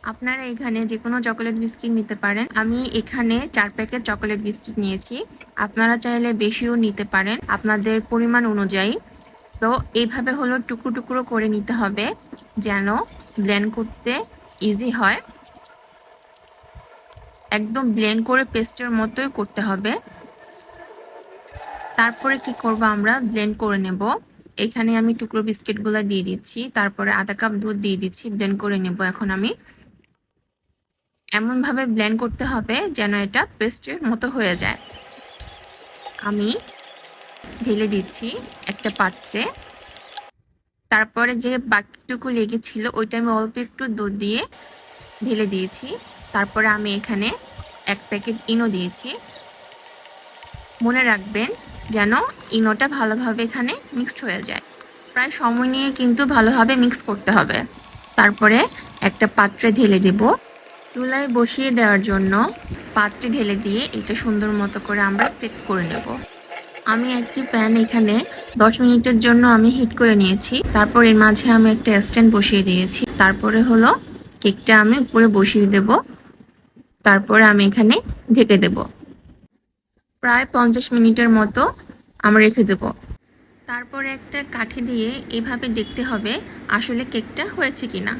আপনারা এখানে যে কোনো চকোলেট বিস্কিট নিতে পারেন। আমি এখানে 4 প্যাকেট চকোলেট বিস্কিট নিয়েছি। আপনারা চাইলে বেশিও নিতে পারেন আপনাদের পরিমাণ অনুযায়ী। তো এইভাবে হলো টুকরো টুকরো করে নিতে হবে যেন ব্লেন্ড করতে ইজি হয়। একদম ব্লেন্ড করে পেস্টের মতোই করতে হবে। তারপরে কি করব, আমরা ব্লেন্ড করে নেব। এখানে আমি টুকরো বিস্কিটগুলো দিয়ে দিচ্ছি, তারপরে আধা কাপ দুধ দিয়ে দিচ্ছি, ব্লেন্ড করে নেব। এখন আমি এমনভাবে ব্লেন্ড করতে হবে যেন এটা পেস্টের মতো হয়ে যায়। আমি ঢেলে দিচ্ছি একটা পাত্রে। তারপরে যে বাকিটুকু লেগেছিল ওইটা আমি অল্প একটু দুধ দিয়ে ঢেলে দিয়েছি। তারপরে আমি এখানে 1 প্যাকেট ইনো দিয়েছি। মনে রাখবেন যেন ইনোটা ভালোভাবে এখানে মিক্সড হয়ে যায়। প্রায় সময় নিয়ে কিন্তু ভালোভাবে মিক্স করতে হবে। তারপরে একটা পাত্রে ঢেলে দেব। চুলায় বসিয়ে দেওয়ার জন্য পাত্রে ঢেলে দিয়ে এটা সুন্দর মতো করে আমরা সেট করে নেব। আমি একটি প্যান এখানে 10 মিনিটের জন্য আমি হিট করে নিয়েছি। তারপর এর মাঝে আমি একটা স্ট্যান্ড বসিয়ে দিয়েছি। তারপরে হলো কেকটা আমি উপরে বসিয়ে দেব। তারপরে আমি এখানে ঢেকে দেব। প্রায় 50 মিনিটের মতো আমরা রেখে দেব। তারপরে একটা কাঠি দিয়ে এভাবে দেখতে হবে আসলে কেকটা হয়েছে কিনা।